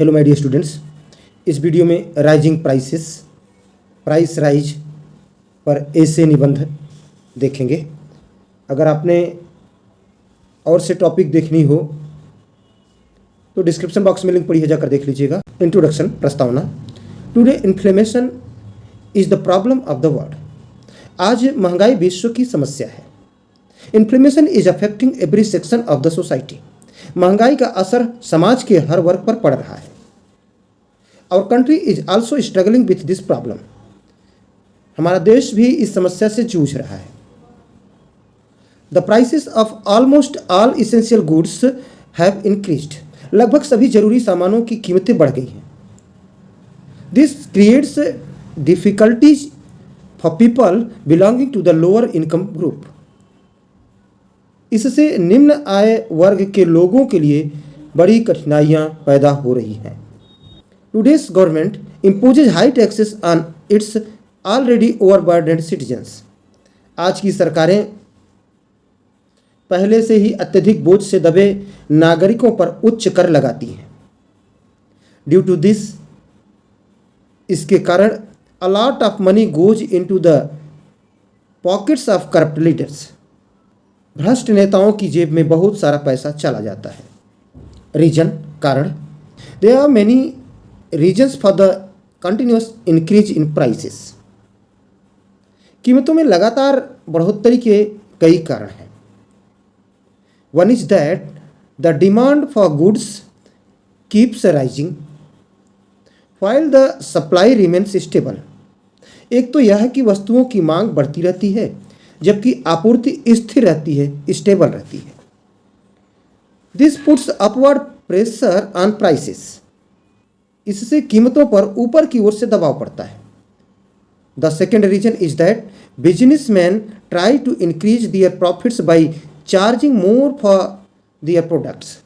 Hello my dear students, इस video में rising price rise पर ऐसे निबंध देखेंगे। अगर आपने और से टॉपिक देखनी हो तो डिस्क्रिप्शन बॉक्स में लिंक पड़ी है, जाकर देख लीजिएगा। इंट्रोडक्शन, प्रस्तावना। Today inflammation is the problem of the world. आज महंगाई विश्व की समस्या है। Inflammation is affecting every section of the society. महंगाई का असर समाज के हर वर्ग पर पड़ रहा है। Our country is also struggling with this problem. हमारा देश भी इस समस्या से जूझ रहा है। The prices of almost all essential goods have increased. लगभग सभी जरूरी सामानों की कीमतें बढ़ गई हैं। This creates difficulties for people belonging to the lower income group. इससे निम्न आय वर्ग के लोगों के लिए बड़ी कठिनाइयां पैदा हो रही हैं। Today's government imposes high taxes on its already overburdened citizens. आज की सरकारें पहले से ही अत्यधिक बोझ से दबे नागरिकों पर उच्च कर लगाती हैं। Due to this, इसके कारण a lot of money goes into the pockets of corrupt leaders. भ्रष्ट नेताओं की जेब में बहुत सारा पैसा चला जाता है। रीजन, कारण। There are many reasons for the continuous increase in prices. कीमतों में लगातार बढ़ोतरी के कई कारण हैं। One is that the demand for goods keeps rising while the supply remains stable. एक तो यह है कि वस्तुओं की मांग बढ़ती रहती है जबकि आपूर्ति स्थिर रहती है, स्टेबल रहती है। This puts upward pressure on prices. इससे कीमतों पर ऊपर की ओर से दबाव पड़ता है। The second reason is that businessman try to increase their profits by charging more for their products.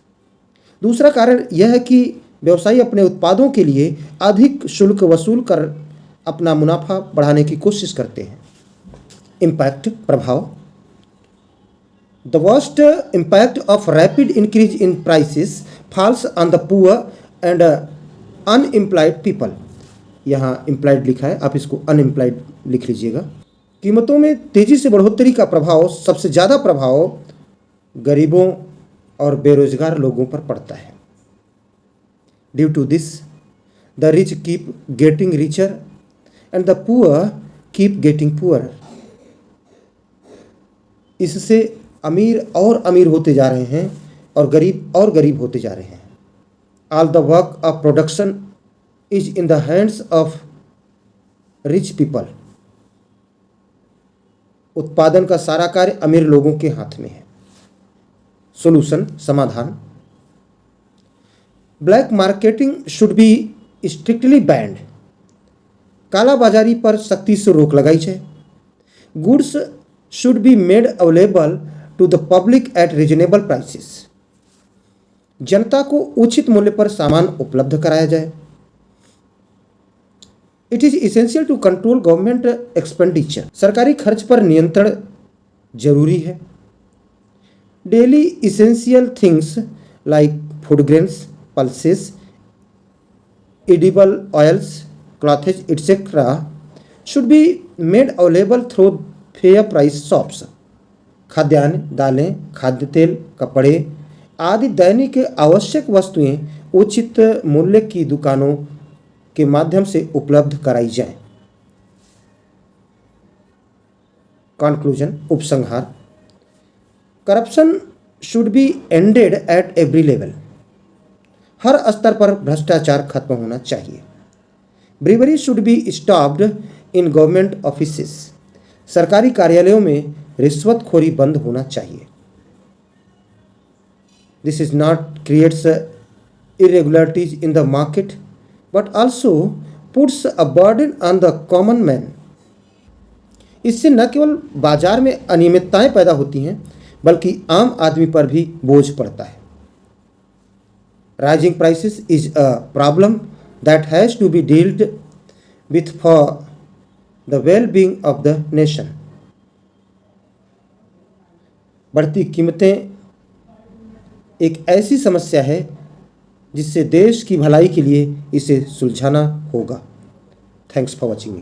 दूसरा कारण यह है कि व्यवसायी अपने उत्पादों के लिए अधिक शुल्क वसूल कर अपना मुनाफा बढ़ाने की कोशिश करते हैं। इम्पैक्ट, प्रभाव। The worst impact of rapid increase in prices falls on the poor and unemployed people. यहाँ एम्प्लॉयड लिखा है, आप इसको अनएम्प्लॉयड लिख लीजिएगा। कीमतों में तेजी से बढ़ोतरी का प्रभाव, सबसे ज़्यादा प्रभाव गरीबों और बेरोजगार लोगों पर पड़ता है। Due to this the rich keep getting richer and the poor keep getting poor. इससे अमीर और अमीर होते जा रहे हैं और गरीब होते जा रहे हैं। All the work of production is in the hands of rich people. उत्पादन का सारा कार्य अमीर लोगों के हाथ में है। सॉल्यूशन, समाधान। Black marketing should be strictly banned. कालाबाजारी पर सख्ती से रोक लगाई जाए। Goods should be made available to the public at reasonable prices. जनता को उचित मूल्य पर सामान उपलब्ध कराया जाए। It is essential to control government expenditure. सरकारी खर्च पर नियंत्रण जरूरी है। Daily essential things like food grains, pulses, edible oils, clothes etcetera should be made available through fair price shops. खाद्यान्न, दालें, खाद्य तेल, कपड़े आदि दैनिक आवश्यक वस्तुएं उचित मूल्य की दुकानों के माध्यम से उपलब्ध कराई जाएं। कंक्लूजन, उपसंहार। Corruption should be ended at every level. हर स्तर पर भ्रष्टाचार खत्म होना चाहिए। Bribery should be stopped in government offices. सरकारी कार्यालयों में रिश्वतखोरी बंद होना चाहिए। This is not creates irregularities in the market, but also puts a burden on the common man. इससे न केवल बाजार में अनियमितताएं पैदा होती हैं बल्कि आम आदमी पर भी बोझ पड़ता है। Rising prices is a problem that has to be dealt with for the well-being of the nation. बढ़ती कीमतें एक ऐसी समस्या है जिससे देश की भलाई के लिए इसे सुलझाना होगा। Thanks for watching me.